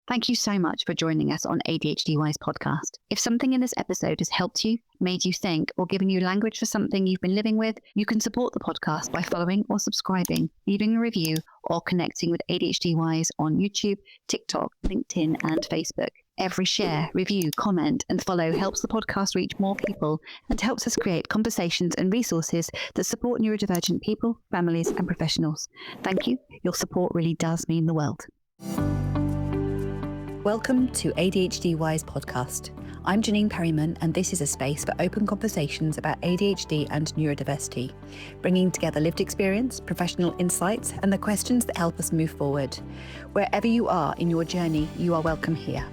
Thank you so much for joining us on ADHD Wise Podcast. If something in this episode has helped you, made you think, or given you language for something you've been living with, you can support the podcast by following or subscribing, leaving a review, or connecting with ADHD Wise on YouTube, TikTok, LinkedIn, and Facebook. Every share, review, comment, and follow helps the podcast reach more people and helps us create conversations and resources that support neurodivergent people, families, and professionals. Thank you. Your support really does mean the world. Welcome to ADHD Wise Podcast. I'm Janine Perryman, and this is a space for open conversations about ADHD and neurodiversity, bringing together lived experience, professional insights, and the questions that help us move forward. Wherever you are in your journey, you are welcome here.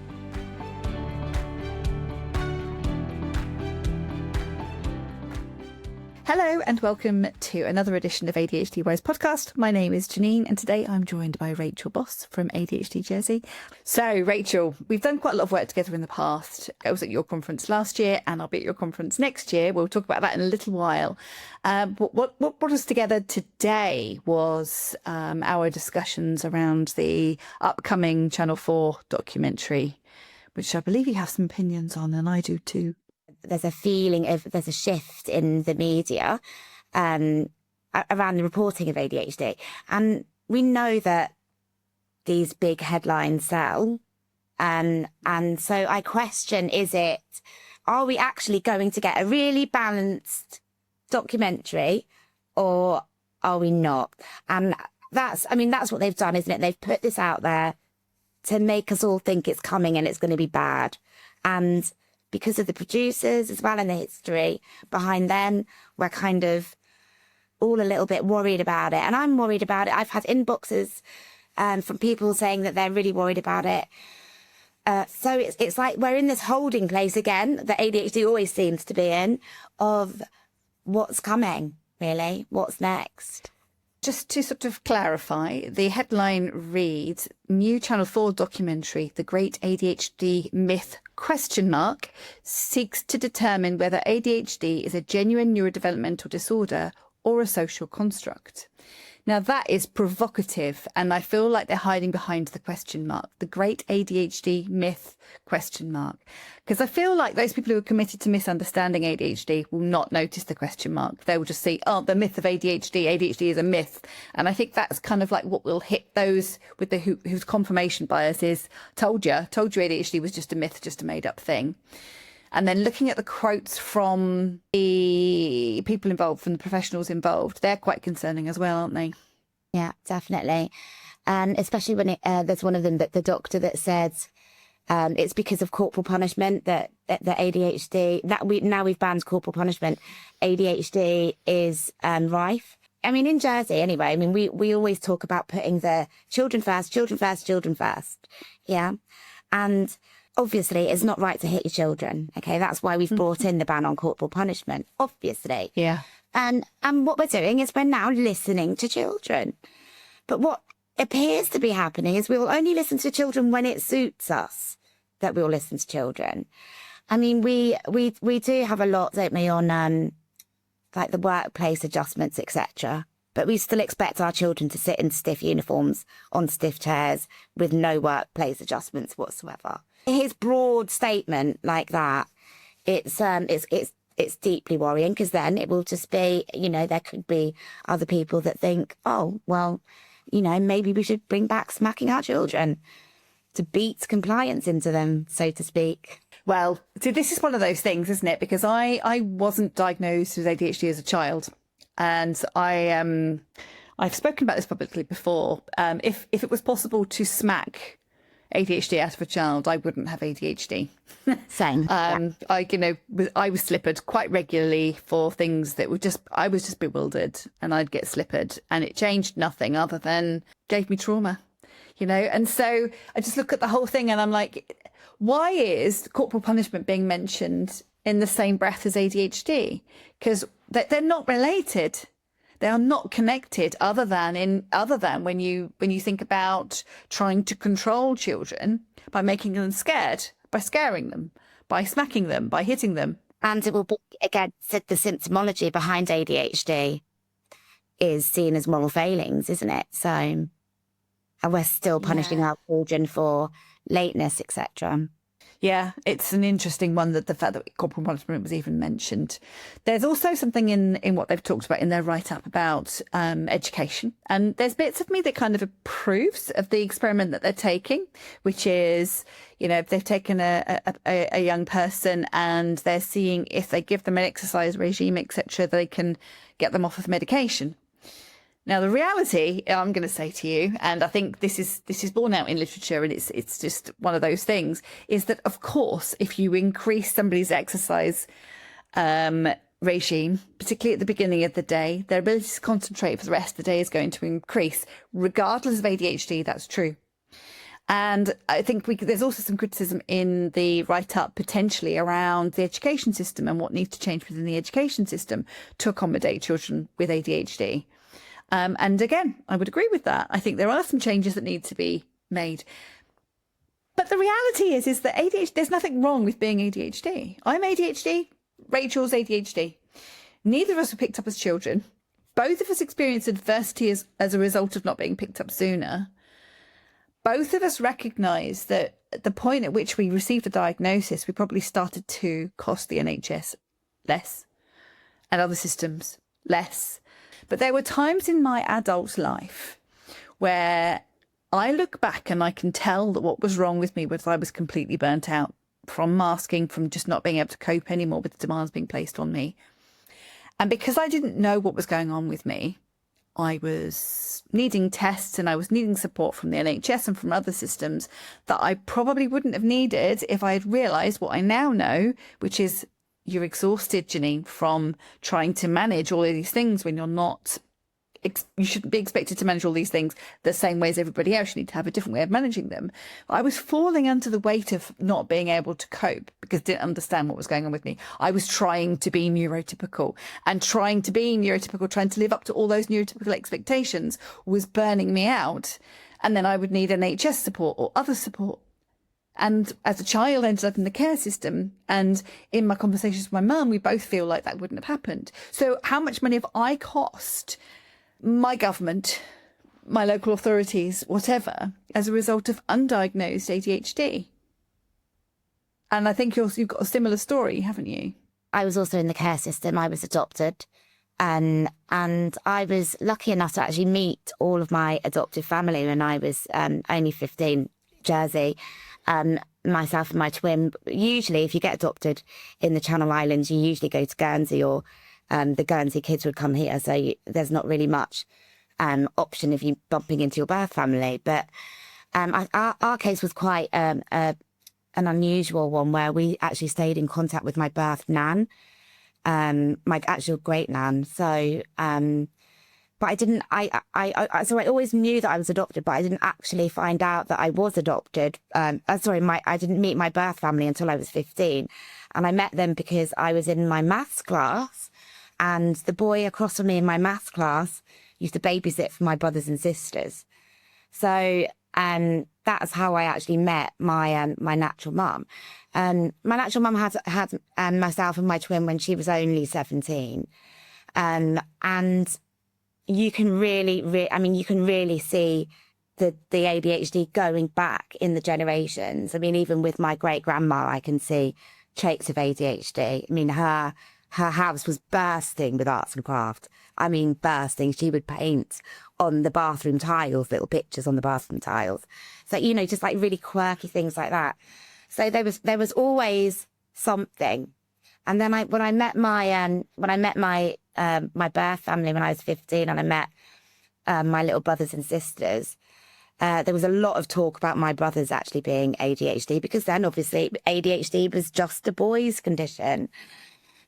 Hello and welcome to another edition of ADHD Wise Podcast. My name is Janine and today I'm joined by Rachel Boss from ADHD Jersey. So Rachel, we've done quite a lot of work together in the past. I was at your conference last year and I'll be at your conference next year. We'll talk about that in a little while. But what brought us together today was our discussions around the upcoming Channel 4 documentary, which I believe you have some opinions on, and I do too. There's a feeling of there's a shift in the media around the reporting of ADHD. And we know that these big headlines sell. And so I question, are we actually going to get a really balanced documentary or are we not? And that's what they've done, isn't it? They've put this out there to make us all think it's coming and it's going to be bad. And because of the producers as well and the history behind them, we're kind of all a little bit worried about it. And I'm worried about it. I've had inboxes from people saying that they're really worried about it. So it's like we're in this holding place again that ADHD always seems to be in, of what's coming, really, what's next. Just to sort of clarify, the headline reads, New Channel 4 documentary, The Great ADHD Myth, ? Seeks to determine whether ADHD is a genuine neurodevelopmental disorder or a social construct. Now that is provocative, and I feel like they're hiding behind the question mark, the great ADHD myth ? Because I feel like those people who are committed to misunderstanding ADHD will not notice the question mark. They will just see, the myth of ADHD is a myth. And I think that's kind of like what will hit those with whose confirmation bias is, told you ADHD was just a myth, just a made up thing. And then looking at the quotes from the people involved, from the professionals involved, they're quite concerning as well, aren't they? Yeah, definitely. And especially when there's one of them, that the doctor that said it's because of corporal punishment that ADHD, we've banned corporal punishment. ADHD is rife. I mean, in Jersey anyway, I mean, we always talk about putting the children first. Yeah. And obviously, it's not right to hit your children. Okay, that's why we've brought in the ban on corporal punishment, obviously. Yeah. And what we're doing is we're now listening to children. But what appears to be happening is we will only listen to children when it suits us that we'll listen to children. I mean, we do have a lot, don't we, on like the workplace adjustments, etc. But we still expect our children to sit in stiff uniforms on stiff chairs with no workplace adjustments whatsoever. His broad statement like that, it's deeply worrying, because then it will just be, there could be other people that think, oh, well, maybe we should bring back smacking our children to beat compliance into them, so to speak. Well, so this is one of those things, isn't it? Because I wasn't diagnosed with ADHD as a child. And I've spoken about this publicly before. If it was possible to smack ADHD out of a child, I wouldn't have ADHD. Same. I was slippered quite regularly for things that I was just bewildered, and I'd get slippered, and it changed nothing other than gave me trauma, And so I just look at the whole thing and I'm like, why is corporal punishment being mentioned in the same breath as ADHD? Because they're not related. They are not connected other than when you think about trying to control children by making them scared, by scaring them, by smacking them, by hitting them. And it will be, again, the symptomology behind ADHD is seen as moral failings, isn't it? So, and we're still punishing our children for lateness, etc. Yeah, it's an interesting one, that the fact that corporal punishment was even mentioned. There's also something in what they've talked about in their write-up about education. And there's bits of me that kind of approves of the experiment that they're taking, which is, if they've taken a young person and they're seeing if they give them an exercise regime, etc., they can get them off of medication. Now, the reality, I'm going to say to you, and I think this is borne out in literature, and it's just one of those things, is that, of course, if you increase somebody's exercise regime, particularly at the beginning of the day, their ability to concentrate for the rest of the day is going to increase. Regardless of ADHD, that's true. And I think there's also some criticism in the write-up potentially around the education system and what needs to change within the education system to accommodate children with ADHD. And again, I would agree with that. I think there are some changes that need to be made. But the reality is that ADHD, there's nothing wrong with being ADHD. I'm ADHD. Rachel's ADHD. Neither of us were picked up as children. Both of us experienced adversity as a result of not being picked up sooner. Both of us recognise that at the point at which we received a diagnosis, we probably started to cost the NHS less and other systems less. But there were times in my adult life where I look back and I can tell that what was wrong with me was I was completely burnt out from masking, from just not being able to cope anymore with the demands being placed on me. And because I didn't know what was going on with me, I was needing tests and I was needing support from the NHS and from other systems that I probably wouldn't have needed if I had realised what I now know, which is you're exhausted, Janine, from trying to manage all of these things when you're not, you shouldn't be expected to manage all these things the same way as everybody else. You need to have a different way of managing them. I was falling under the weight of not being able to cope because I didn't understand what was going on with me. I was trying to be neurotypical, and trying to live up to all those neurotypical expectations was burning me out. And then I would need NHS support or other support. And as a child, I ended up in the care system. And in my conversations with my mum, we both feel like that wouldn't have happened. So how much money have I cost my government, my local authorities, whatever, as a result of undiagnosed ADHD? And I think you've got a similar story, haven't you? I was also in the care system. I was adopted. And I was lucky enough to actually meet all of my adoptive family when I was only 15, Jersey. Myself and my twin. Usually, if you get adopted in the Channel Islands, you usually go to Guernsey, or the Guernsey kids would come here. So there's not really much option if you're bumping into your birth family. But our case was quite an unusual one, where we actually stayed in contact with my birth nan, my actual great nan. So, but I didn't. So I always knew that I was adopted, but I didn't actually find out that I was adopted. I didn't meet my birth family until I was 15, and I met them because I was in my maths class, and the boy across from me in my maths class used to babysit for my brothers and sisters. So, that's how I actually met my my natural mum. My natural mum had myself and my twin when she was only 17, and you can really see the ADHD going back in the generations. I mean, even with my great grandma, I can see traits of ADHD. I mean, her house was bursting with arts and craft. I mean, bursting. She would paint on the bathroom tiles, little pictures on the bathroom tiles. So, just like really quirky things like that. So there was always something. And then when I met my my birth family when I was 15, and I met my little brothers and sisters, there was a lot of talk about my brothers actually being ADHD, because then obviously ADHD was just a boy's condition.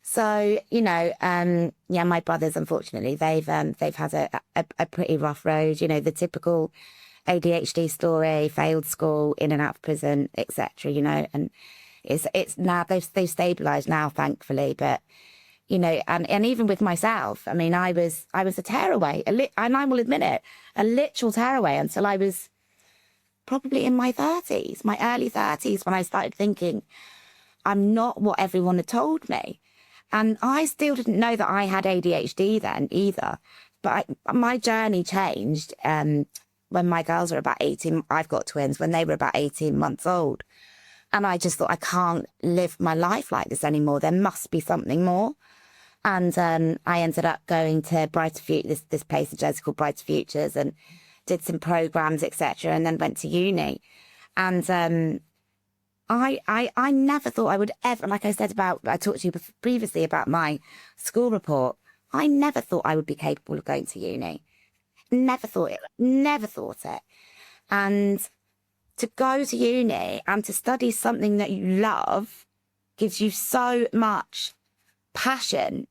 So, my brothers, unfortunately, they've had a pretty rough road, the typical ADHD story, failed school, in and out of prison, etc., and it's now they've stabilised now, thankfully. But, and even with myself, I mean, I was a tearaway, and I will admit it, a literal tearaway, until I was probably in my early 30s, when I started thinking, I'm not what everyone had told me. And I still didn't know that I had ADHD then either. But my journey changed when my girls were about 18, I've got twins, when they were about 18 months old. And I just thought, I can't live my life like this anymore. There must be something more. And I ended up going to Brighter Futures, this place in Jersey called Brighter Futures, and did some programs, etc., and then went to uni. And I never thought I would ever, like I said I talked to you previously about my school report. I never thought I would be capable of going to uni. Never thought it. And to go to uni and to study something that you love gives you so much passion.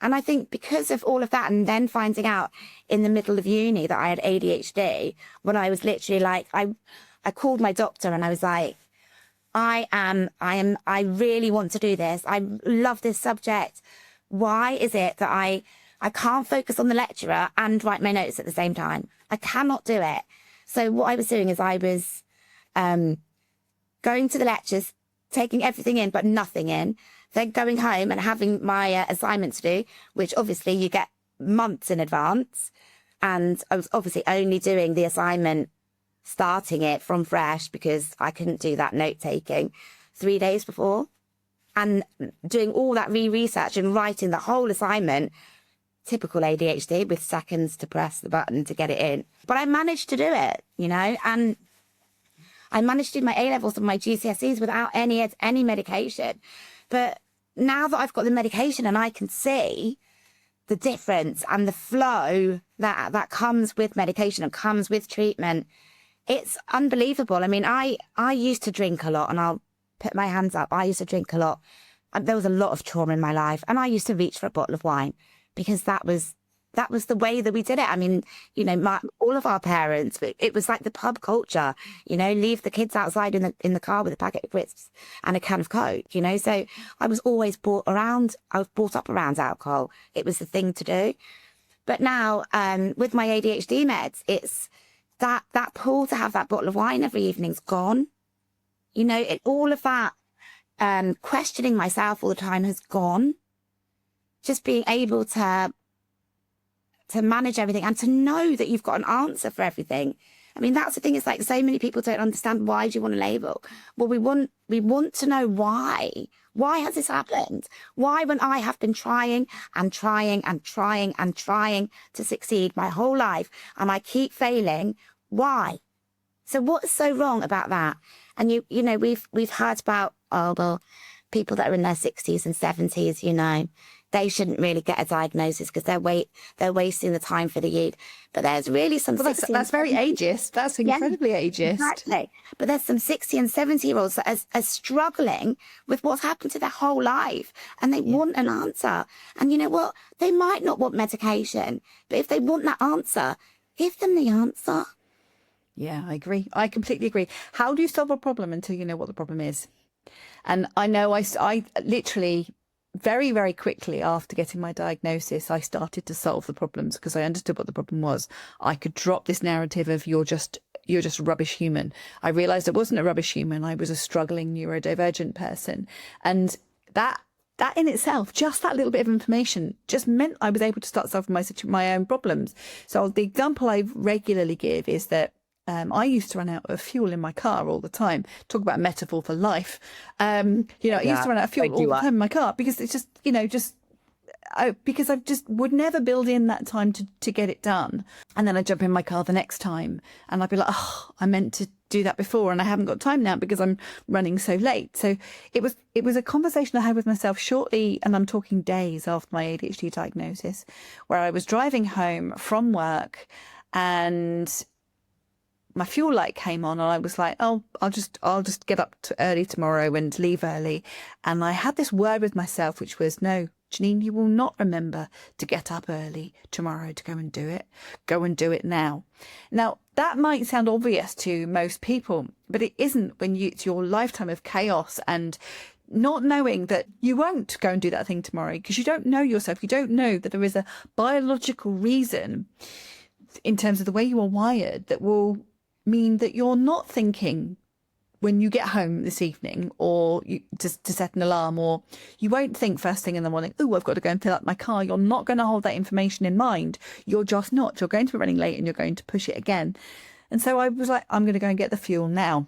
And I think because of all of that, and then finding out in the middle of uni that I had ADHD, when I was literally like, I called my doctor and I was like, I really want to do this. I love this subject. Why is it that I can't focus on the lecturer and write my notes at the same time? I cannot do it. So what I was doing is I was going to the lectures, taking everything in but nothing in, then going home and having my assignments to do, which obviously you get months in advance. And I was obviously only doing the assignment, starting it from fresh, because I couldn't do that note taking 3 days before. And doing all that research and writing the whole assignment, typical ADHD, with seconds to press the button to get it in. But I managed to do it, you know, and I managed to do my A-levels and my GCSEs without any medication. But now that I've got the medication and I can see the difference and the flow that comes with medication and comes with treatment, it's unbelievable. I mean, I used to drink a lot, and I'll put my hands up. I used to drink a lot. There was a lot of trauma in my life, and I used to reach for a bottle of wine because that was the way that we did it. I mean, you know, all of our parents, it was like the pub culture, you know, leave the kids outside in the car with a packet of crisps and a can of Coke, you know. So I was always brought up around alcohol. It was the thing to do. But now, with my ADHD meds, it's that pull to have that bottle of wine every evening's gone. You know, all of that questioning myself all the time has gone. Just being able to manage everything and to know that you've got an answer for everything. I mean, that's the thing. It's like so many people don't understand, why do you want a label? Well, we want to know why. Why has this happened? Why, when I have been trying and trying and trying and trying to succeed my whole life and I keep failing, why? So what's so wrong about that? And you know, we've heard about, people that are in their 60s and 70s, you know, they shouldn't really get a diagnosis because they're wasting the time for the youth. But there's really some... Well, that's very ageist. That's incredibly ageist. Exactly. But there's some 60 and 70-year-olds that are struggling with what's happened to their whole life, and they want an answer. And you know what? They might not want medication, but if they want that answer, give them the answer. Yeah, I agree. I completely agree. How do you solve a problem until you know what the problem is? And I know I literally... very, very quickly after getting my diagnosis, I started to solve the problems because I understood what the problem was. I could drop this narrative of you're just a rubbish human. I realized I wasn't a rubbish human. I was a struggling neurodivergent person. And that in itself, just that little bit of information just meant I was able to start solving my own problems. So the example I regularly give is that I used to run out of fuel in my car all the time. Talk about a metaphor for life. I used to run out of fuel all the time in my car because it's just, because I just would never build in that time to get it done. And then I'd jump in my car the next time and I'd be like, oh, I meant to do that before and I haven't got time now because I'm running so late. So it was a conversation I had with myself shortly, and I'm talking days after my ADHD diagnosis, where I was driving home from work and my fuel light came on and I was like, oh, I'll just get up early tomorrow and leave early. And I had this word with myself, which was, no, Janine, you will not remember to get up early tomorrow to go and do it. Go and do it now. Now, that might sound obvious to most people, but it isn't when it's your lifetime of chaos and not knowing that you won't go and do that thing tomorrow because you don't know yourself. You don't know that there is a biological reason in terms of the way you are wired that will mean that you're not thinking when you get home this evening, or to set an alarm, or you won't think first thing in the morning, oh, I've got to go and fill up my car. You're not going to hold that information in mind. You're just not. You're going to be running late and you're going to push it again. And so I was like, I'm going to go and get the fuel now.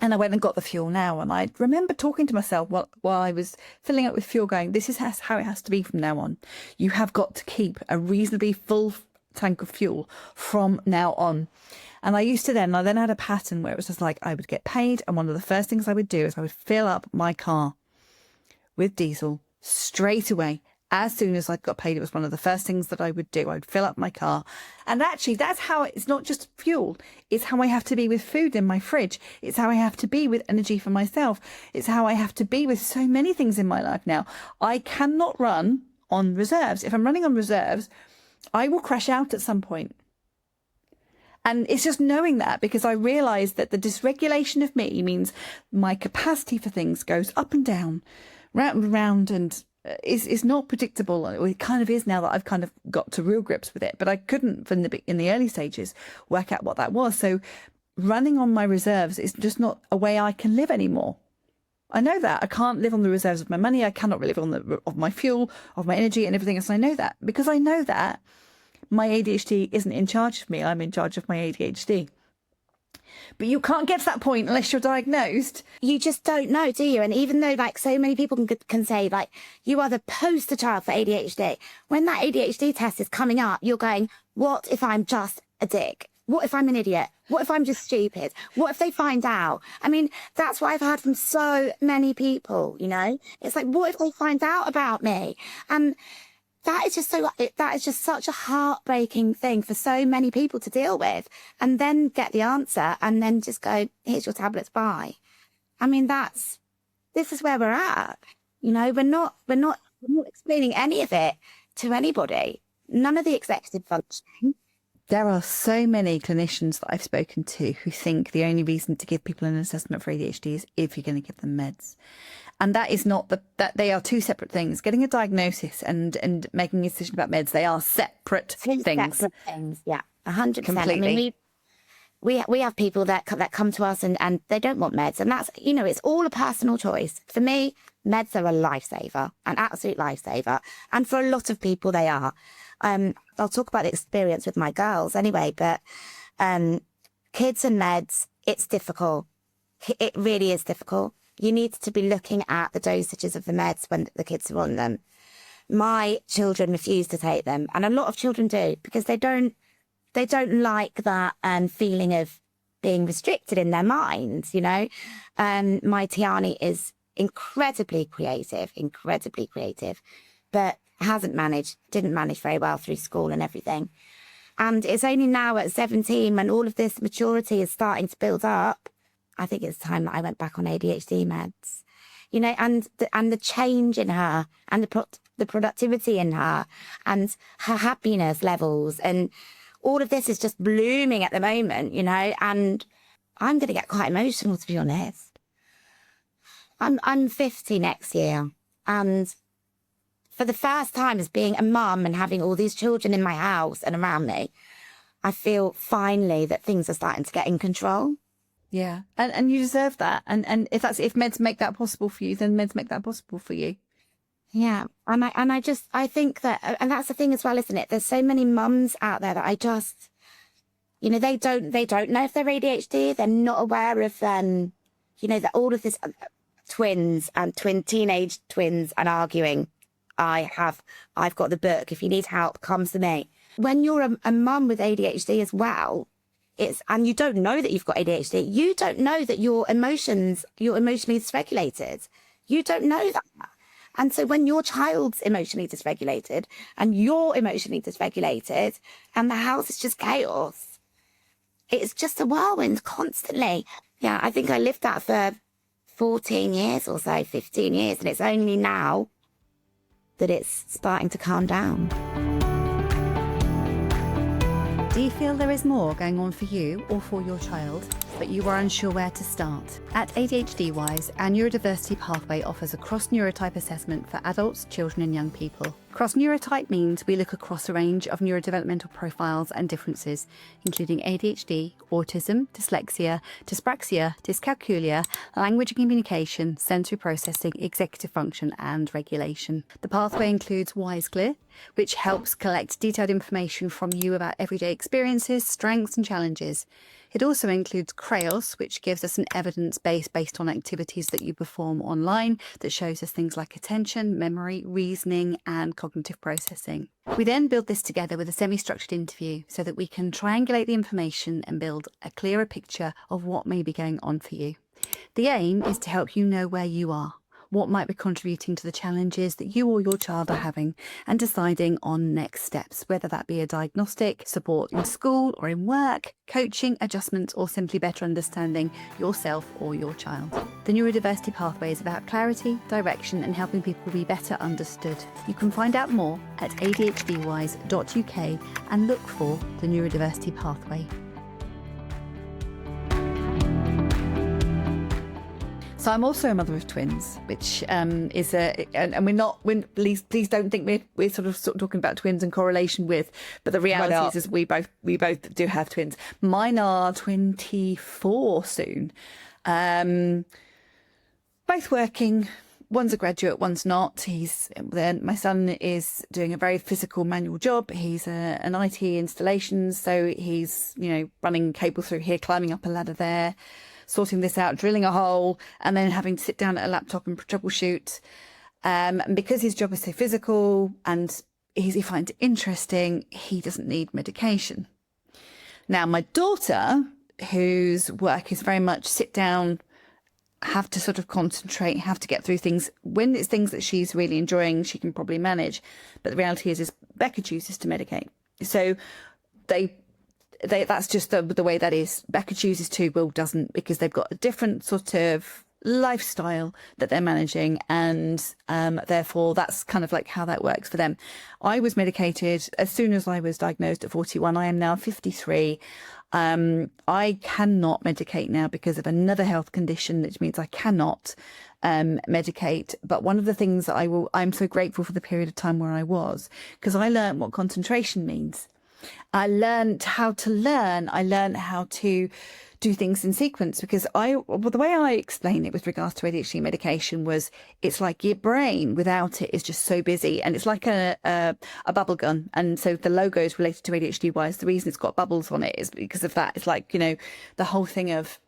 And I went and got the fuel now. And I remember talking to myself while I was filling up with fuel going, this is how it has to be from now on. You have got to keep a reasonably full tank of fuel from now on. And I then had a pattern where it was just like I would get paid. And one of the first things I would do is I would fill up my car with diesel straight away. As soon as I got paid, it was one of the first things that I would do. I'd fill up my car. And actually, that's how it's not just fuel. It's how I have to be with food in my fridge. It's how I have to be with energy for myself. It's how I have to be with so many things in my life now. I cannot run on reserves. If I'm running on reserves, I will crash out at some point. And it's just knowing that, because I realised that the dysregulation of me means my capacity for things goes up and down, round and round, and is not predictable. It kind of is now that I've kind of got to real grips with it, but I couldn't in the early stages work out what that was. So running on my reserves is just not a way I can live anymore. I know that I can't live on the reserves of my money. I cannot live on of my fuel, of my energy and everything else. I know that because I know that my ADHD isn't in charge of me. I'm in charge of my ADHD. But you can't get to that point unless you're diagnosed. You just don't know, do you? And even though like so many people can say like you are the poster child for ADHD, when that ADHD test is coming up, you're going, what if I'm just a dick? What if I'm an idiot? What if I'm just stupid? What if they find out? I mean, that's what I've heard from so many people, you know? It's like, what if they find out about me? And that is just such a heartbreaking thing for so many people to deal with, and then get the answer and then just go, here's your tablets, bye. I mean, this is where we're at. You know, we're not explaining any of it to anybody. None of the executive functioning. There are so many clinicians that I've spoken to who think the only reason to give people an assessment for ADHD is if you're going to give them meds. And that is not that they are two separate things. Getting a diagnosis and making a decision about meds, they are separate things. Separate things, yeah, 100%. Completely. I mean, we have people that come to us and they don't want meds, and that's, you know, it's all a personal choice. For me, meds are a lifesaver, an absolute lifesaver, and for a lot of people they are. I'll talk about the experience with my girls anyway, but kids and meds, it's difficult. It really is difficult. You need to be looking at the dosages of the meds when the kids are on them. My children refuse to take them, and a lot of children do, because they don't like that feeling of being restricted in their minds, you know. My Tiani is incredibly creative, but didn't manage very well through school and everything. And it's only now at 17, when all of this maturity is starting to build up, I think it's time that I went back on ADHD meds, you know, and the change in her, and the productivity in her, and her happiness levels, and all of this is just blooming at the moment, you know. And I'm going to get quite emotional, to be honest. I'm 50 next year, and for the first time as being a mum and having all these children in my house and around me, I feel finally that things are starting to get in control. Yeah. And you deserve that. And if meds make that possible for you, then meds make that possible for you. Yeah. And I think that, and that's the thing as well, isn't it? There's so many mums out there that I just, you know, they don't know if they're ADHD. They're not aware of, you know, that all of this teenage twins and arguing. I've got the book. If you need help, come to me. When you're a mum with ADHD as well, and you don't know that you've got ADHD, you don't know that you're emotionally dysregulated. You don't know that. And so when your child's emotionally dysregulated and you're emotionally dysregulated and the house is just chaos, it's just a whirlwind constantly. Yeah, I think I lived that for 14 years or so, 15 years, and it's only now that it's starting to calm down. Do you feel there is more going on for you or for your child, but you are unsure where to start? At ADHD Wise, our neurodiversity pathway offers a cross-neurotype assessment for adults, children and young people. Cross neurotype means we look across a range of neurodevelopmental profiles and differences, including ADHD, autism, dyslexia, dyspraxia, dyscalculia, language and communication, sensory processing, executive function, and regulation. The pathway includes WiseClear, which helps collect detailed information from you about everyday experiences, strengths, and challenges. It also includes Creos, which gives us an evidence base based on activities that you perform online that shows us things like attention, memory, reasoning, and cognitive processing. We then build this together with a semi-structured interview so that we can triangulate the information and build a clearer picture of what may be going on for you. The aim is to help you know where you are, what might be contributing to the challenges that you or your child are having, and deciding on next steps, whether that be a diagnostic, support in school or in work, coaching, adjustments, or simply better understanding yourself or your child. The neurodiversity pathway is about clarity, direction, and helping people be better understood. You can find out more at adhdwise.uk and look for the neurodiversity pathway. So I'm also a mother of twins, which is and we're not. Please don't think we're sort of talking about twins in correlation with. But the reality is we both do have twins. Mine are 24 soon, both working. One's a graduate, one's not. My son is doing a very physical manual job. He's an IT installations, so he's running cable through here, climbing up a ladder there, sorting this out, drilling a hole, and then having to sit down at a laptop and troubleshoot. And because his job is so physical and he finds it interesting, he doesn't need medication. Now, my daughter, whose work is very much sit down, have to sort of concentrate, have to get through things. When it's things that she's really enjoying, she can probably manage. But the reality is Becca chooses to medicate. So that's just the way that is. Becca chooses to, Will doesn't, because they've got a different sort of lifestyle that they're managing, and therefore that's kind of like how that works for them. I was medicated as soon as I was diagnosed at 41. I am now 53. I cannot medicate now because of another health condition, which means I cannot medicate. But one of the things that I'm so grateful for the period of time where I was, because I learned what concentration means. I learned how to learn. I learned how to do things in sequence, because the way I explain it with regards to ADHD medication was, it's like your brain without it is just so busy, and it's like a bubble gun. And so the logo is related to ADHD Wise. The reason it's got bubbles on it is because of that. It's like, the whole thing of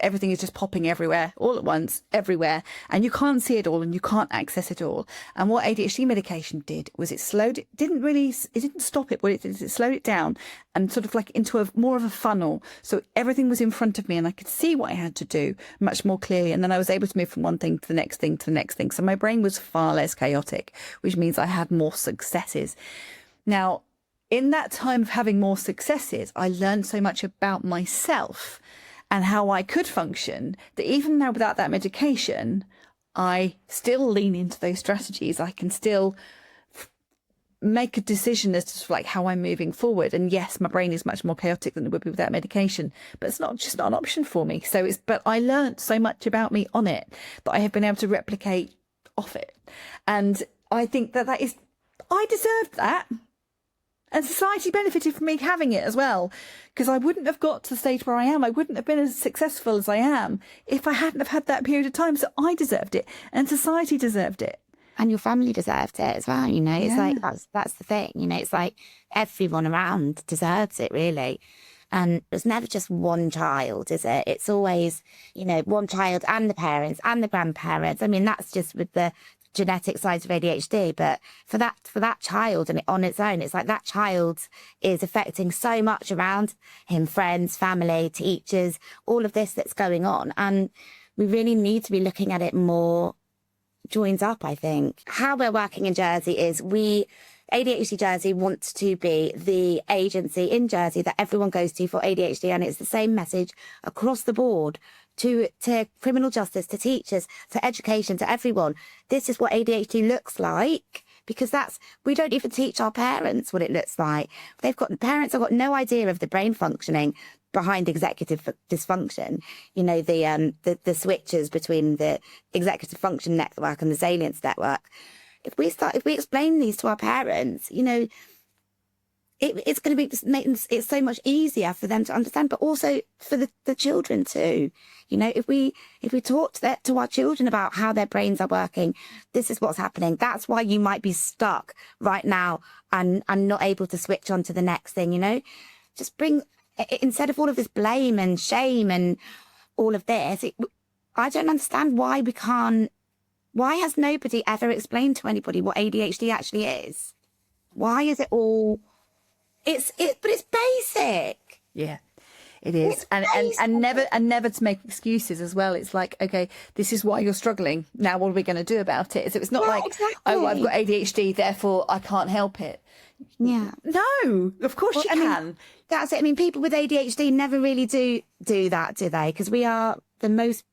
everything is just popping everywhere all at once, everywhere, and you can't see it all and you can't access it all. And what ADHD medication did was it didn't stop it. What it did is it slowed it down and sort of like into more of a funnel. So everything was in front of me and I could see what I had to do much more clearly. And then I was able to move from one thing to the next thing to the next thing. So my brain was far less chaotic, which means I had more successes. Now, in that time of having more successes, I learned so much about myself and how I could function, that even now without that medication, I still lean into those strategies. I can still make a decision as to like how I'm moving forward. And yes, my brain is much more chaotic than it would be without medication, but it's just not an option for me. But I learned so much about me on it that I have been able to replicate off it. And I think that I deserved that. And society benefited from me having it as well, because I wouldn't have got to the stage where I am. I wouldn't have been as successful as I am if I hadn't have had that period of time. So I deserved it, and society deserved it. And your family deserved it as well, It's like, that's the thing, It's like everyone around deserves it, really. And it's never just one child, is it? It's always, one child and the parents and the grandparents. I mean, that's just with the genetic sides of ADHD, but for that child and on its own, it's like that child is affecting so much around him, friends, family, teachers, all of this that's going on. And we really need to be looking at it more joins up, I think. How we're working in Jersey is ADHD Jersey wants to be the agency in Jersey that everyone goes to for ADHD, and it's the same message across the board to criminal justice, to teachers, to education, to everyone. This is what ADHD looks like, because we don't even teach our parents what it looks like. Parents have got no idea of the brain functioning behind executive dysfunction. The switches between the executive function network and the salience network. if we explain these to our parents, you know, it's going to be just making it so much easier for them to understand, but also for the children too. You know, if we talk to our children about how their brains are working, this is what's happening. That's why you might be stuck right now and not able to switch on to the next thing, you know. Just instead of all of this blame and shame and all of this, I don't understand why why has nobody ever explained to anybody what ADHD actually is? Why is it all... but it's basic. Yeah, it is. And never to make excuses as well. It's like, okay, this is why you're struggling. Now what are we going to do about it? So it's not exactly. Oh, I've got ADHD, therefore I can't help it. Yeah. No, of course you can. That's it. I mean, people with ADHD never really do that, do they? Because we are the most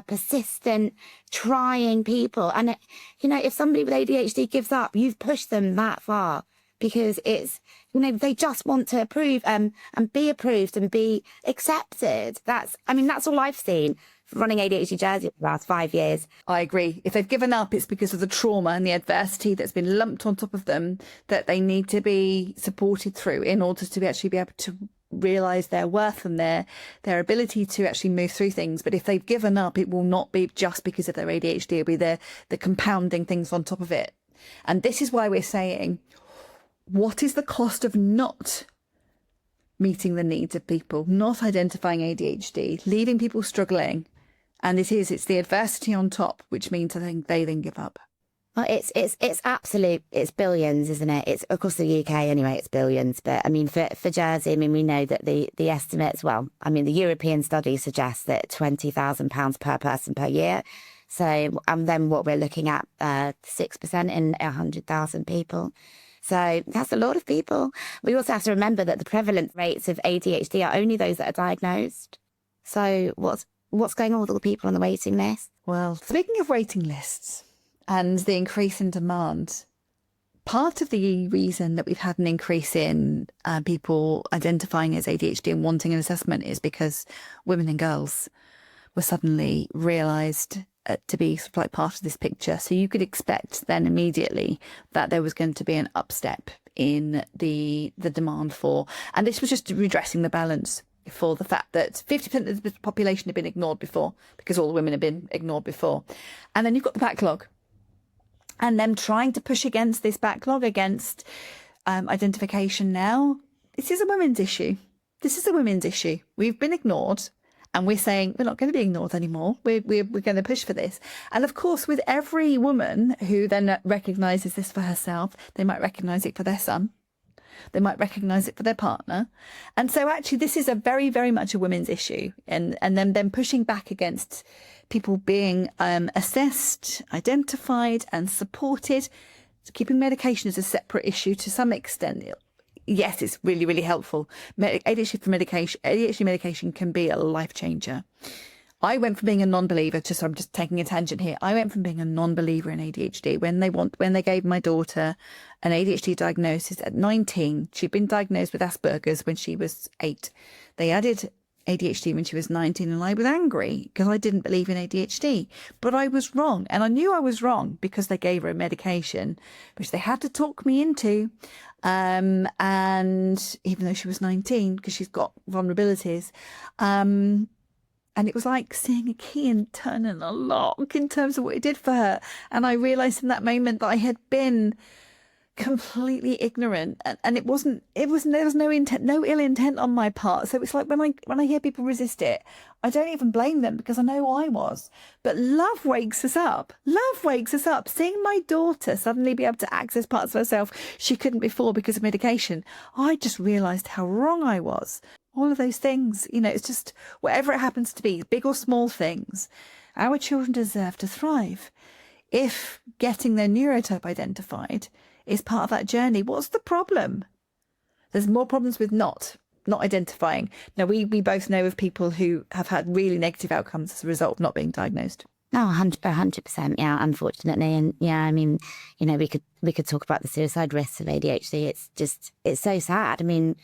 persistent, trying people. And, you know, if somebody with ADHD gives up, you've pushed them that far. Because it's, you know, they just want to approve and be approved and be accepted. That's all I've seen from running ADHD Jersey for the last 5 years. I agree. If they've given up, it's because of the trauma and the adversity that's been lumped on top of them that they need to be supported through in order to actually be able to realise their worth and their ability to actually move through things. But if they've given up, it will not be just because of their ADHD. It'll be the compounding things on top of it. And this is why we're saying, what is the cost of not meeting the needs of people, not identifying ADHD, leaving people struggling? And it's the adversity on top, which means I think they then give up. Well, it's it's billions, isn't it? It's across the UK anyway, it's billions. But I mean, for Jersey, I mean, we know that the estimates, well, I mean, the European study suggests that £20,000 per person per year. So, and then what we're looking at, 6% in 100,000 people. So that's a lot of people. We also have to remember that the prevalent rates of ADHD are only those that are diagnosed. So what's going on with all the people on the waiting list? Well, speaking of waiting lists and the increase in demand, part of the reason that we've had an increase in people identifying as ADHD and wanting an assessment is because women and girls were suddenly realised to be sort of like part of this picture. So you could expect then immediately that there was going to be an upstep in the demand for, and this was just redressing the balance for the fact that 50% of the population had been ignored before because all the women had been ignored before. And then you've got the backlog and them trying to push against this backlog, against identification now. This is a women's issue. This is a women's issue. We've been ignored. And we're saying we're not going to be ignored anymore. We're going to push for this. And of course, with every woman who then recognises this for herself, they might recognise it for their son. They might recognise it for their partner. And so actually, this is a very, very much a women's issue. And then pushing back against people being assessed, identified and supported. So keeping medication as a separate issue to some extent. Yes, it's really, really helpful. ADHD medication can be a life changer. I went from being a non-believer, I'm just taking a tangent here. I went from being a non-believer in ADHD when they gave my daughter an ADHD diagnosis at 19. She'd been diagnosed with Asperger's when she was 8. They added ADHD when she was 19 and I was angry because I didn't believe in ADHD. But I was wrong. And I knew I was wrong because they gave her a medication, which they had to talk me into. And even though she was 19, because she's got vulnerabilities, and it was like seeing a key and turning a lock in terms of what it did for her. And I realised in that moment that I had been completely ignorant, and there was no intent, no ill intent on my part. So it's like when I hear people resist it, I don't even blame them because I know I was. But love wakes us up. Love wakes us up. Seeing my daughter suddenly be able to access parts of herself she couldn't before because of medication, I just realised how wrong I was. All of those things, you know, it's just whatever it happens to be, big or small things. Our children deserve to thrive. If getting their neurotype identified is part of that journey, what's the problem? There's more problems with not identifying. Now, we both know of people who have had really negative outcomes as a result of not being diagnosed. No, 100%. Yeah, unfortunately. And yeah, I mean, you know, we could talk about the suicide risks of ADHD. It's so sad. I mean,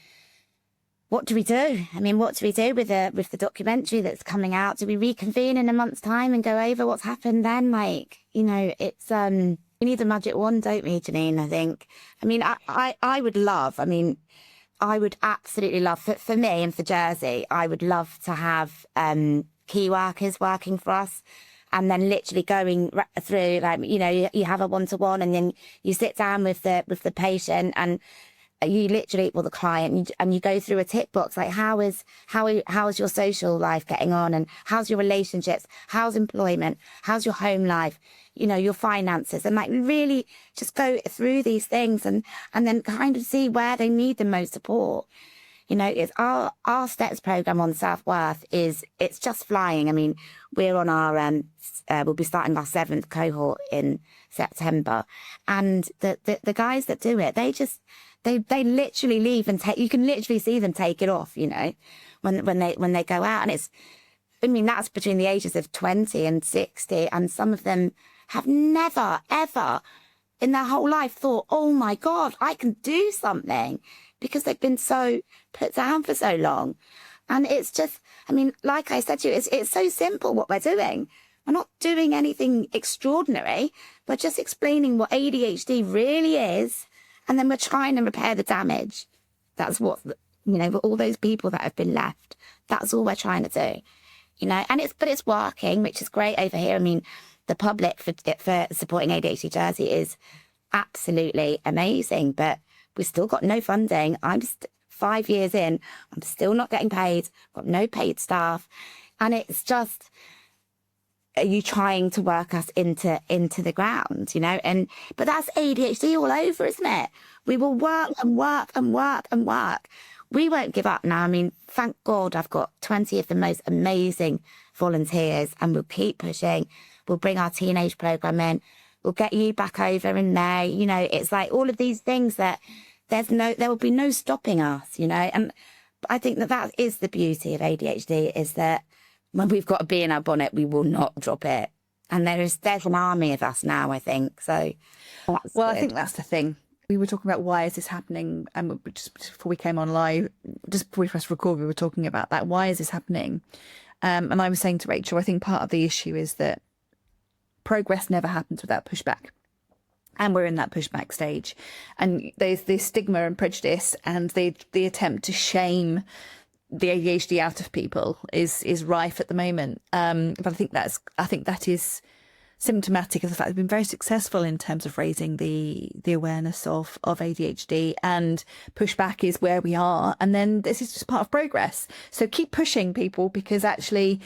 what do we do? I mean, what do we do with the documentary that's coming out? Do we reconvene in a month's time and go over what's happened then? Like, you know, it's We need a magic wand, don't we, Janine? I think. I mean, I would love, I would absolutely love, for me and for Jersey, I would love to have key workers working for us, and then literally going through, like, you have a one-to-one, and then you sit down with the patient, and you literally, the client, and you go through a tick box, like how is your social life getting on, and how's your relationships, how's employment, how's your home life, your finances, and like really just go through these things, and then kind of see where they need the most support. It's our STEPS program on South Worth it's just flying. I mean, we're on our we'll be starting our 7th cohort in September, and the guys that do it, they literally leave and take. You can literally see them take it off. When they go out, and that's between the ages of 20 and 60, and some of them have never ever in their whole life thought, oh my God, I can do something, because they've been so put down for so long. And it's just, like I said to you, it's so simple what we're doing. We're not doing anything extraordinary. We're just explaining what ADHD really is, and then we're trying to repair the damage. That's what, for all those people that have been left, that's all we're trying to do, and it's working, which is great over here. The public for supporting ADHD Jersey is absolutely amazing, but we've still got no funding. I'm 5 years in, I'm still not getting paid, got no paid staff. And it's just, are you trying to work us into the ground, but that's ADHD all over, isn't it? We will work and work and work and work. We won't give up now. Thank God I've got 20 of the most amazing volunteers, and we'll keep pushing. We'll bring our teenage program in. We'll get you back over in May. It's like all of these things that there will be no stopping us, And I think that is the beauty of ADHD, is that when we've got a bee in our bonnet, we will not drop it. And there's an army of us now, I think. So, well, good. I think that's the thing. We were talking about why is this happening, and just before we came on live, just before we pressed record, we were talking about that. Why is this happening? And I was saying to Rachel, I think part of the issue is that progress never happens without pushback. And we're in that pushback stage. And there's this stigma and prejudice, and the attempt to shame the ADHD out of people is rife at the moment. But I think that is symptomatic of the fact they've been very successful in terms of raising the awareness of ADHD, and pushback is where we are. And then this is just part of progress. So keep pushing, people, because actually,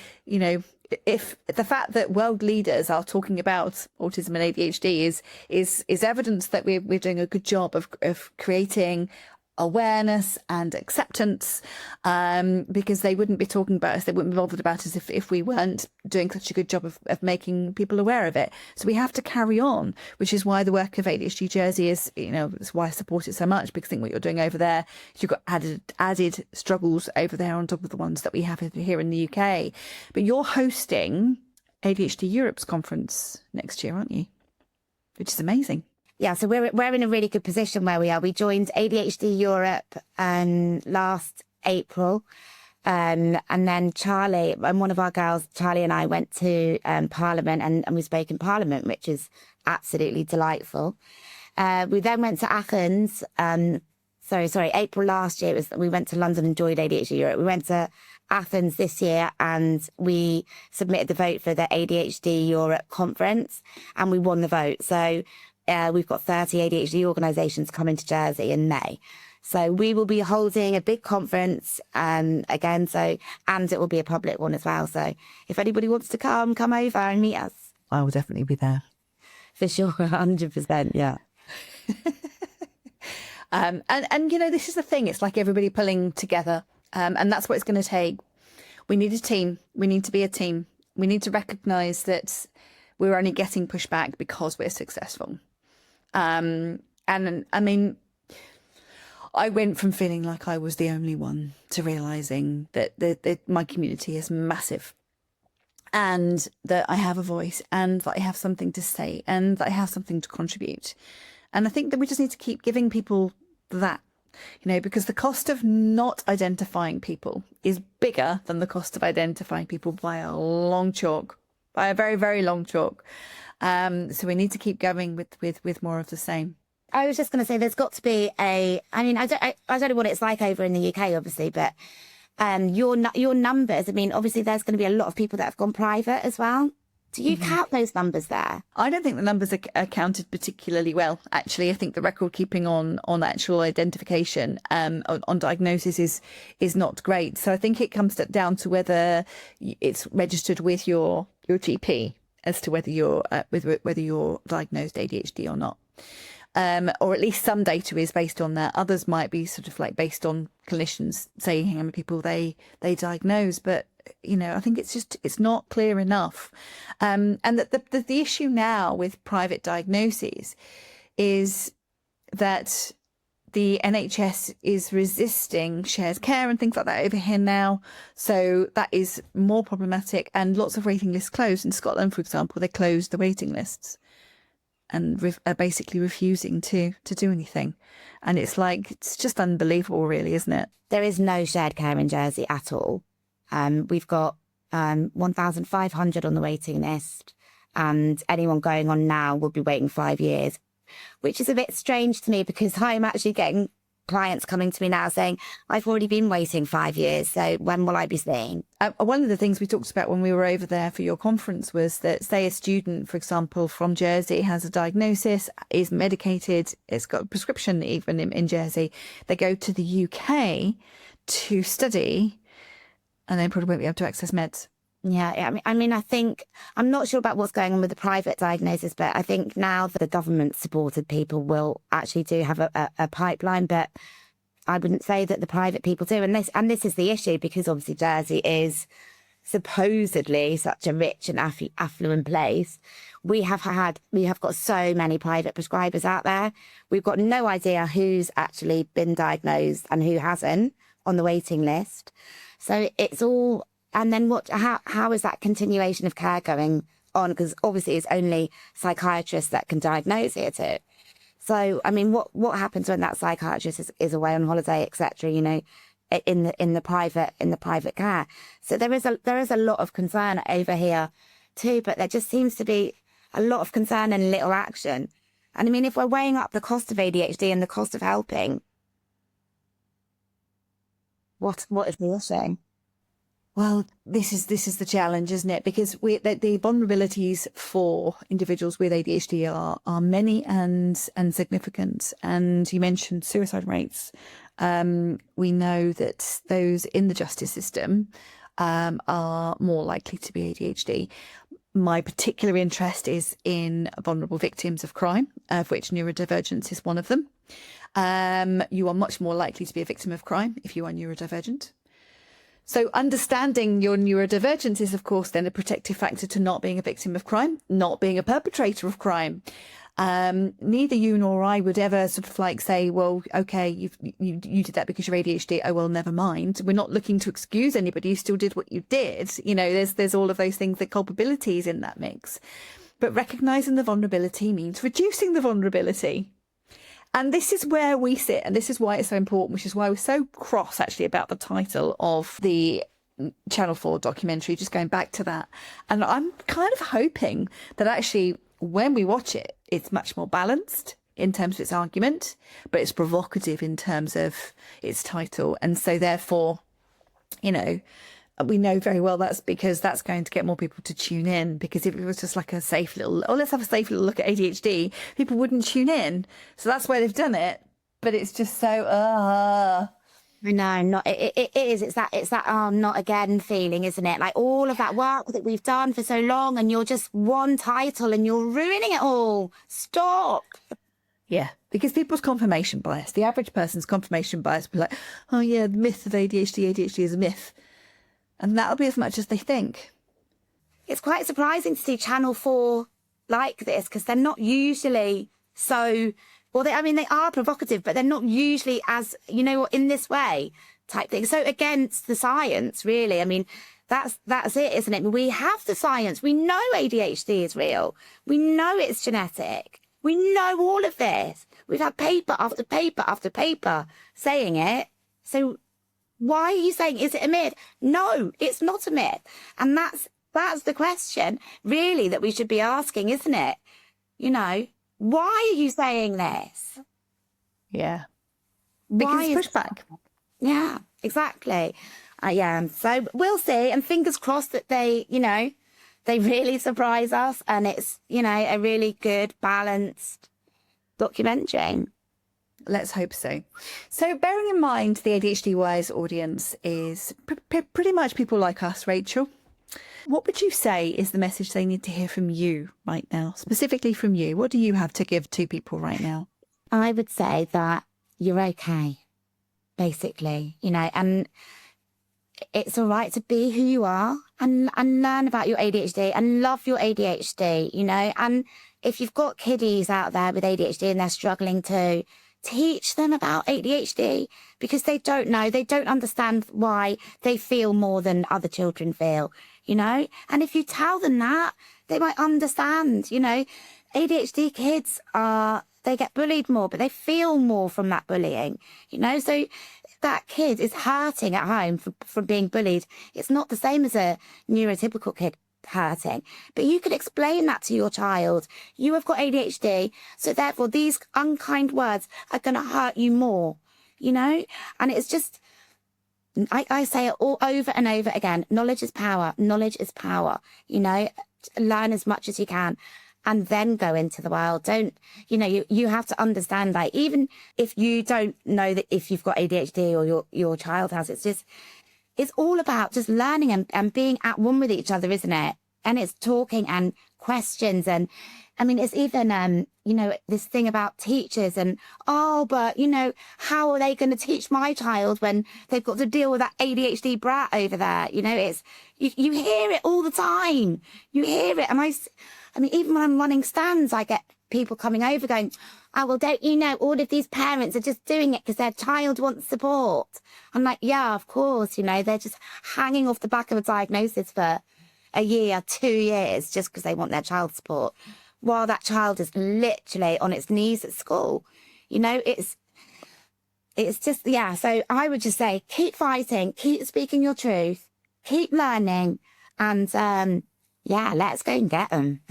if the fact that world leaders are talking about autism and ADHD is evidence that we're doing a good job of creating awareness and acceptance, because they wouldn't be talking about us, they wouldn't be bothered about us if we weren't doing such a good job of making people aware of it. So we have to carry on, which is why the work of ADHD Jersey is, it's why I support it so much, because I think what you're doing over there, you've got added struggles over there on top of the ones that we have here in the UK. But you're hosting ADHD Europe's conference next year, aren't you? Which is amazing. Yeah, so we're in a really good position where we are. We joined ADHD Europe last April, and then Charlie, and one of our girls, Charlie, and I went to Parliament, and we spoke in Parliament, which is absolutely delightful. We then went to Athens. April last year we went to London and joined ADHD Europe. We went to Athens this year, and we submitted the vote for the ADHD Europe conference, and we won the vote. So we've got 30 ADHD organisations coming to Jersey in May. So we will be holding a big conference again, and it will be a public one as well. So if anybody wants to come over and meet us. I will definitely be there. For sure, 100%, yeah. And this is the thing, it's like everybody pulling together, and that's what it's going to take. We need a team. We need to be a team. We need to recognise that we're only getting pushback because we're successful. And I mean, I went from feeling like I was the only one to realising that my community is massive, and that I have a voice, and that I have something to say, and that I have something to contribute. And I think that we just need to keep giving people that, because the cost of not identifying people is bigger than the cost of identifying people by a long chalk, by a very, very long chalk. So we need to keep going with more of the same. I was just going to say, there's got to be I don't know what it's like over in the UK, obviously, but your numbers, I mean, obviously there's going to be a lot of people that have gone private as well. Do you count those numbers there? I don't think the numbers are counted particularly well, actually. I think the record keeping on actual identification, on diagnosis is not great. So I think it comes down to whether it's registered with your GP as to whether you're whether you're diagnosed ADHD or not. Or at least some data is based on that. Others might be sort of like based on clinicians saying how many people they diagnose. But, I think it's not clear enough. And the issue now with private diagnoses is that the NHS is resisting shared care and things like that over here now. So that is more problematic, and lots of waiting lists closed. In Scotland, for example, they closed the waiting lists and are basically refusing to do anything. And it's just unbelievable, really, isn't it? There is no shared care in Jersey at all. We've got 1,500 on the waiting list, and anyone going on now will be waiting 5 years, which is a bit strange to me because I'm actually getting clients coming to me now saying, I've already been waiting 5 years, so when will I be seeing? One of the things we talked about when we were over there for your conference was that, say, a student, for example, from Jersey has a diagnosis, is medicated, it's got a prescription even in Jersey. They go to the UK to study and they probably won't be able to access meds. Yeah, I mean, I think, I'm not sure about what's going on with the private diagnosis, but I think now that the government-supported people will actually do have a pipeline, but I wouldn't say that the private people do. And this is the issue, because obviously Jersey is supposedly such a rich and affluent place. We have got so many private prescribers out there. We've got no idea who's actually been diagnosed and who hasn't on the waiting list. So it's all... And then how is that continuation of care going on? Because obviously it's only psychiatrists that can diagnose it too. So, I mean, what happens when that psychiatrist is away on holiday, etc., in the private care? So there is a lot of concern over here too, but there just seems to be a lot of concern and little action. And I mean, if we're weighing up the cost of ADHD and the cost of helping, what is the issue? Well, this is the challenge, isn't it? Because the vulnerabilities for individuals with ADHD are many and significant. And you mentioned suicide rates. We know that those in the justice system are more likely to be ADHD. My particular interest is in vulnerable victims of crime, of which neurodivergence is one of them. You are much more likely to be a victim of crime if you are neurodivergent. So understanding your neurodivergence is, of course, then a protective factor to not being a victim of crime, not being a perpetrator of crime. Neither you nor I would ever sort of like say, well, okay, you did that because you're ADHD. Oh, well, never mind. We're not looking to excuse anybody. You still did what you did. There's all of those things, the culpabilities in that mix. But recognizing the vulnerability means reducing the vulnerability. And this is where we sit, and this is why it's so important, which is why we're so cross, actually, about the title of the Channel 4 documentary, just going back to that. And I'm kind of hoping that actually, when we watch it, it's much more balanced in terms of its argument, but it's provocative in terms of its title. And so therefore, we know very well that's because that's going to get more people to tune in, because if it was just like a safe little, let's have a safe little look at ADHD, people wouldn't tune in. So that's why they've done it. But it's just so, No, it is. It's that not again feeling, isn't it? Like all of that work that we've done for so long, and you're just one title and you're ruining it all. Stop. Yeah, because people's confirmation bias, the average person's confirmation bias will be like, oh yeah, the myth of ADHD is a myth. And that'll be as much as they think. It's quite surprising to see Channel 4 like this, because they're not usually so... Well, they are provocative, but they're not usually as, in this way type thing. So against the science, really. I mean, that's it, isn't it? We have the science. We know ADHD is real. We know it's genetic. We know all of this. We've had paper after paper after paper saying it. So why are you saying, is it a myth? No, it's not a myth. And that's That's the question, really, that we should be asking, isn't it? You know, why are you saying this? Yeah. Why Because pushback. Yeah, exactly. Yeah, so we'll see. And fingers crossed that they, you know, they really surprise us and it's, you know, a really good, balanced documentary. Let's hope so. So bearing in mind the ADHD Wise audience is pretty much people like us, Rachel, what would you say is the message they need to hear from you right now? Specifically from you. What do you have to give to people right now? I would say that you're okay, basically, you know, and it's all right to be who you are and learn about your ADHD and love your ADHD, you know, and if you've got kiddies out there with ADHD and they're struggling to teach them about ADHD because they don't know, they don't understand why they feel more than other children feel, you know, and if you tell them that, they might understand, you know, ADHD kids they get bullied more, but they feel more from that bullying, you know, so that kid is hurting at home from being bullied. It's not the same as a neurotypical kid hurting, but you could explain that to your child. You have got ADHD, so therefore these unkind words are going to hurt you more, you know? And it's just, I say it all over and over again. Knowledge is power. Knowledge is power, you know? Learn as much as you can. And then go into the world. Don't, you know, you have to understand that even if you don't know that if you've got ADHD or your child has, it's all about just learning and being at one with each other, isn't it? And it's talking and questions. And I mean, it's even, you know, this thing about teachers and, oh, but, you know, how are they going to teach my child when they've got to deal with that ADHD brat over there? You know, it's, you hear it all the time. You hear it. And I mean, even when I'm running stands, I get people coming over going, oh, well, don't you know, all of these parents are just doing it because their child wants support. I'm like, yeah, of course, you know, they're just hanging off the back of a diagnosis for a year, 2 years, just because they want their child support, while that child is literally on its knees at school. You know, it's just, yeah. So I would just say, keep fighting, keep speaking your truth, keep learning, and yeah, let's go and get them.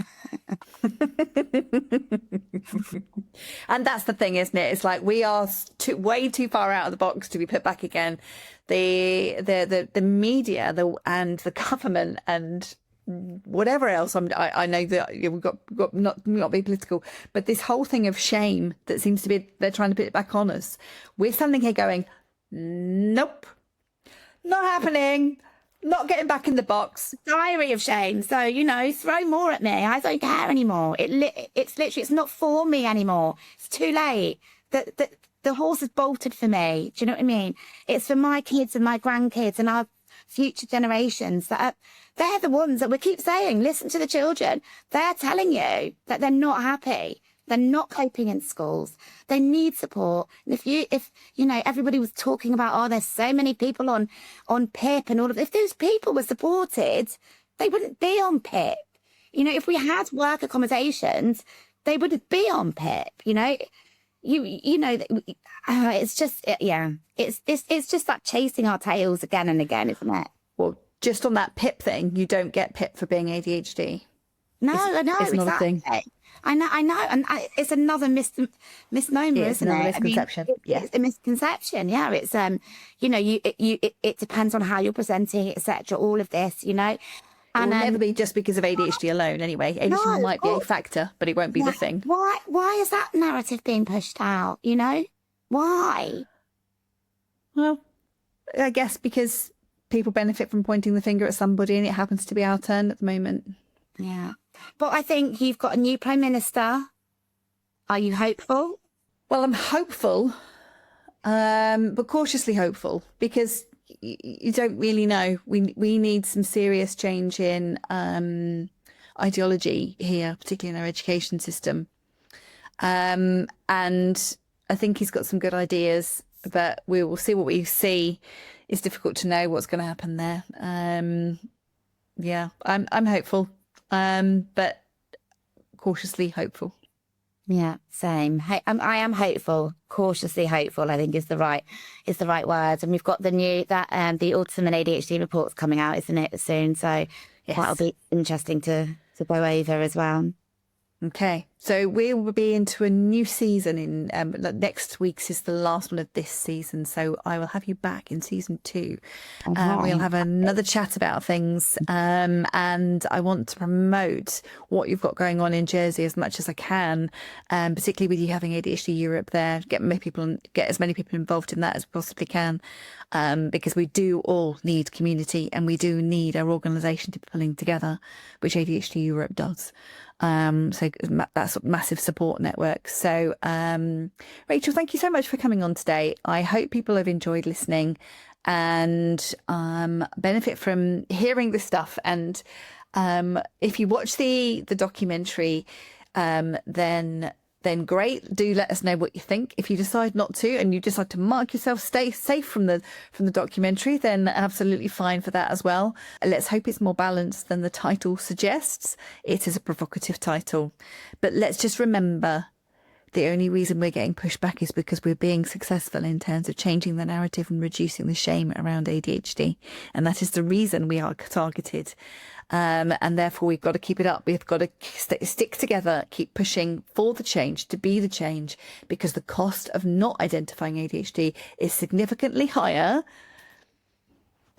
And that's the thing, isn't it? It's like we are way too far out of the box to be put back again. The media and the government and whatever else. I know that we've got not be political, but this whole thing of shame that seems to be they're trying to put it back on us. We're standing here going, nope, not happening. Not getting back in the box. Diary of shame. So, you know, throw more at me. I don't care anymore. It's literally, it's not for me anymore. It's too late. The horse has bolted for me. Do you know what I mean? It's for my kids and my grandkids and our future generations they're the ones that we keep saying, listen to the children. They're telling you that they're not happy. They're not coping in schools. They need support. And if you know, everybody was talking about, oh, there's so many people on PIP and all of, if those people were supported, they wouldn't be on PIP. You know, if we had work accommodations, they wouldn't be on PIP. You know, you know, it's just, yeah, it's just that chasing our tails again and again, isn't it? Well, just on that PIP thing, you don't get PIP for being ADHD. No, I know, it's not a thing. I know, and it's another misnomer, isn't it? Misconception. I mean, it's a misconception. Yeah, it's you know, it depends on how you're presenting, etc. All of this, you know, and it will never be just because of ADHD alone. Anyway, ADHD might be a factor, but it won't be the thing. Why is that narrative being pushed out? You know, why? Well, I guess because people benefit from pointing the finger at somebody, and it happens to be our turn at the moment. Yeah. But I think you've got a new Prime Minister. Are you hopeful? Well, I'm hopeful, but cautiously hopeful, because you don't really know. We need some serious change in ideology here, particularly in our education system. And I think he's got some good ideas, but we will see what we see. It's difficult to know what's going to happen there. Yeah, I'm hopeful. But cautiously hopeful. Yeah, same. I am hopeful. Cautiously hopeful, I think is the right word. And we've got the autumn and ADHD reports coming out, isn't it, soon? So that'll be interesting to go over as well. Okay, so we will be into a new season in next week's is the last one of this season. So I will have you back in season 2. We'll have another chat about things, and I want to promote what you've got going on in Jersey as much as I can, particularly with you having ADHD Europe there. Get as many people involved in that as we possibly can, because we do all need community and we do need our organisation to be pulling together, which ADHD Europe does. So that's a massive support network. So, Rachel, thank you so much for coming on today. I hope people have enjoyed listening and benefit from hearing this stuff. And if you watch the documentary, then great. Do let us know what you think. If you decide not to and you decide to mark yourself stay safe from the documentary, then absolutely fine for that as well. Let's hope it's more balanced than the title suggests. It is a provocative title. But let's just remember, the only reason we're getting pushback is because we're being successful in terms of changing the narrative and reducing the shame around ADHD. And that is the reason we are targeted. And therefore, we've got to keep it up. We've got to stick together, keep pushing for the change, to be the change, because the cost of not identifying ADHD is significantly higher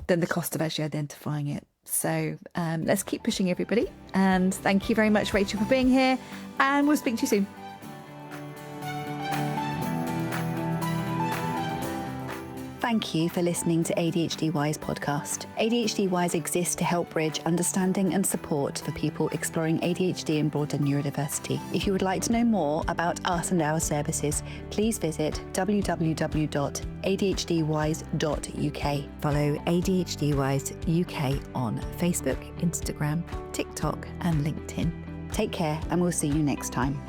than the cost of actually identifying it. So let's keep pushing, everybody. And thank you very much, Rachel, for being here. And we'll speak to you soon. Thank you for listening to ADHD Wise Podcast. ADHD Wise exists to help bridge understanding and support for people exploring ADHD and broader neurodiversity. If you would like to know more about us and our services, please visit www.adhdwise.uk. Follow ADHD Wise UK on Facebook, Instagram, TikTok and LinkedIn. Take care and we'll see you next time.